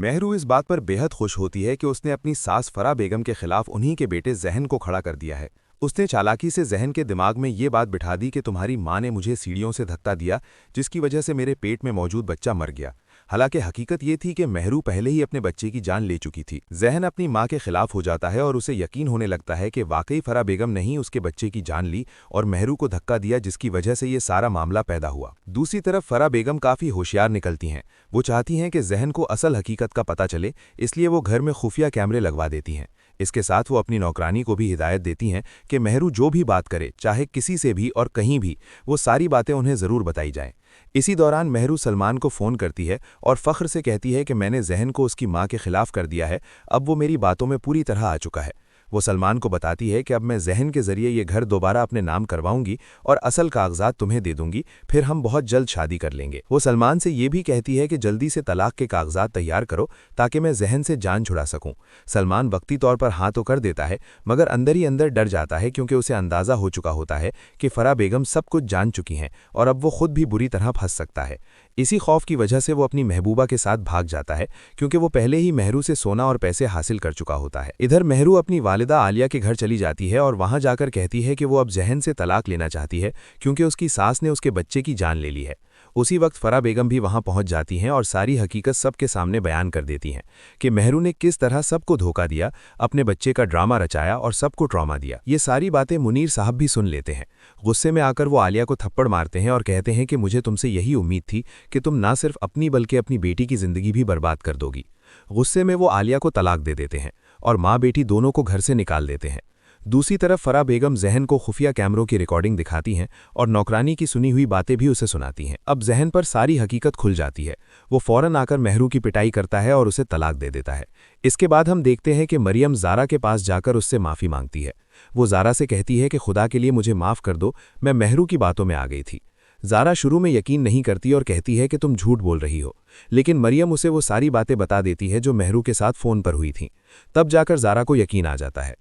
महरू इस बात पर बेहद खुश होती है कि उसने अपनी सास फरा बेगम के खिलाफ उन्हीं के बेटे जहन को खड़ा कर दिया है। उसने चालाकी से जहन के दिमाग में ये बात बिठा दी कि तुम्हारी माँ ने मुझे सीढ़ियों से धक्का दिया, जिसकी वजह से मेरे पेट में मौजूद बच्चा मर गया। हालांकि हकीकत ये थी कि महरू पहले ही अपने बच्चे की जान ले चुकी थी। जहन अपनी माँ के खिलाफ हो जाता है और उसे यकीन होने लगता है कि वाकई फरा बेगम ने ही उसके बच्चे की जान ली और महरू को धक्का दिया, जिसकी वजह से ये सारा मामला पैदा हुआ। दूसरी तरफ फरा बेगम काफ़ी होशियार निकलती हैं। वो चाहती हैं कि जहन को असल हकीकत का पता चले, इसलिए वो घर में खुफिया कैमरे लगवा देती हैं। इसके साथ वो अपनी नौकरानी को भी हिदायत देती हैं कि महरू जो भी बात करे, चाहे किसी से भी और कहीं भी, वो सारी बातें उन्हें ज़रूर बताई जाएं। इसी दौरान महरू सलमान को फ़ोन करती है और फ़ख्र से कहती है कि मैंने जहन को उसकी माँ के खिलाफ कर दिया है, अब वो मेरी बातों में पूरी तरह आ चुका है। वो सलमान को बताती है कि अब मैं जहन के ज़रिए ये घर दोबारा अपने नाम करवाऊंगी और असल कागजात तुम्हें दे दूंगी, फिर हम बहुत जल्द शादी कर लेंगे। वो सलमान से ये भी कहती है कि जल्दी से तलाक के कागजात तैयार करो ताकि मैं जहन से जान छुड़ा सकूं। सलमान वक्ती तौर पर हाँ तो कर देता है, मगर अंदर ही अंदर डर जाता है, क्योंकि उसे अंदाज़ा हो चुका होता है कि फरा बेगम सब कुछ जान चुकी हैं और अब वो खुद भी बुरी तरह फंस सकता है। इसी खौफ की वजह से वो अपनी महबूबा के साथ भाग जाता है, क्योंकि वो पहले ही महरू से सोना और पैसे हासिल कर चुका होता है। इधर महरू अपनी वालिदा आलिया के घर चली जाती है और वहां जाकर कहती है कि वो अब जहन से तलाक लेना चाहती है, क्योंकि उसकी सास ने उसके बच्चे की जान ले ली है। उसी वक्त फरा बेगम भी वहां पहुंच जाती हैं और सारी हकीकत सबके सामने बयान कर देती हैं कि महरू ने किस तरह सबको धोखा दिया, अपने बच्चे का ड्रामा रचाया और सबको ट्रॉमा दिया। ये सारी बातें मुनीर साहब भी सुन लेते हैं। गुस्से में आकर वो आलिया को थप्पड़ मारते हैं और कहते हैं कि मुझे तुमसे यही उम्मीद थी कि तुम ना सिर्फ अपनी बल्कि अपनी बेटी की जिंदगी भी बर्बाद कर दोगी। गुस्से में वो आलिया को तलाक दे देते हैं और माँ बेटी दोनों को घर से निकाल देते हैं। दूसरी तरफ फरा बेगम जहन को खुफिया कैमरों की रिकॉर्डिंग दिखाती हैं और नौकरानी की सुनी हुई बातें भी उसे सुनाती हैं। अब जहन पर सारी हकीकत खुल जाती है। वो फौरन आकर महरू की पिटाई करता है और उसे तलाक दे देता है। इसके बाद हम देखते हैं कि मरियम ज़ारा के पास जाकर उससे माफ़ी मांगती है। वो ज़ारा से कहती है कि खुदा के लिए मुझे माफ़ कर दो, मैं महरू की बातों में आ गई थी। ज़ारा शुरू में यकीन नहीं करती और कहती है कि तुम झूठ बोल रही हो, लेकिन मरियम उसे वो सारी बातें बता देती है जो महरू के साथ फ़ोन पर हुई थीं। तब जाकर ज़ारा को यकीन आ जाता है।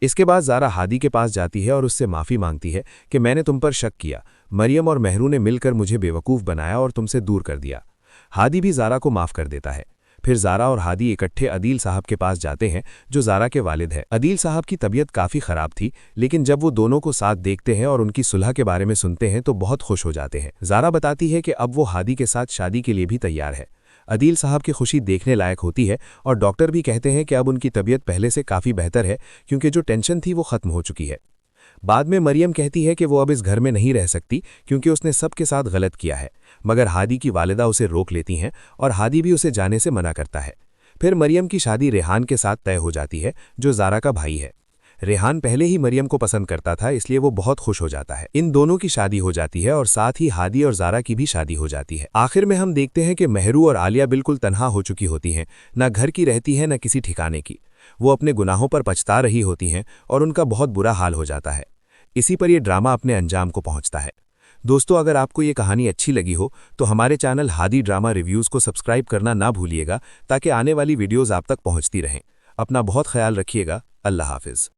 इसके बाद ज़ारा हादी के पास जाती है और उससे माफ़ी मांगती है कि मैंने तुम पर शक किया, मरियम और महरू ने मिलकर मुझे बेवकूफ़ बनाया और तुमसे दूर कर दिया। हादी भी ज़ारा को माफ़ कर देता है। फिर ज़ारा और हादी इकट्ठे अदील साहब के पास जाते हैं, जो ज़ारा के वालिद हैं। अदील साहब की तबीयत काफ़ी ख़राब थी, लेकिन जब वो दोनों को साथ देखते हैं और उनकी सुलह के बारे में सुनते हैं तो बहुत खुश हो जाते हैं। ज़ारा बताती है कि अब वो हादी के साथ शादी के लिए भी तैयार है। अदील साहब की खुशी देखने लायक होती है और डॉक्टर भी कहते हैं कि अब उनकी तबीयत पहले से काफ़ी बेहतर है, क्योंकि जो टेंशन थी वो ख़त्म हो चुकी है। बाद में मरियम कहती है कि वो अब इस घर में नहीं रह सकती, क्योंकि उसने सबके साथ गलत किया है, मगर हादी की वालिदा उसे रोक लेती हैं और हादी भी उसे जाने से मना करता है। फिर मरियम की शादी रेहान के साथ तय हो जाती है, जो ज़ारा का भाई है। रेहान पहले ही मरियम को पसंद करता था, इसलिए वो बहुत खुश हो जाता है। इन दोनों की शादी हो जाती है और साथ ही हादी और ज़ारा की भी शादी हो जाती है। आखिर में हम देखते हैं कि महरू और आलिया बिल्कुल तन्हा हो चुकी होती हैं, ना घर की रहती हैं न किसी ठिकाने की। वो अपने गुनाहों पर पछता रही होती हैं और उनका बहुत बुरा हाल हो जाता है। इसी पर यह ड्रामा अपने अंजाम को पहुंचता है। दोस्तों, अगर आपको ये कहानी अच्छी लगी हो तो हमारे चैनल हादी ड्रामा रिव्यूज़ को सब्सक्राइब करना ना भूलिएगा, ताकि आने वाली वीडियोज़ आप तक पहुँचती रहें। अपना बहुत ख्याल रखिएगा। अल्लाह हाफिज़।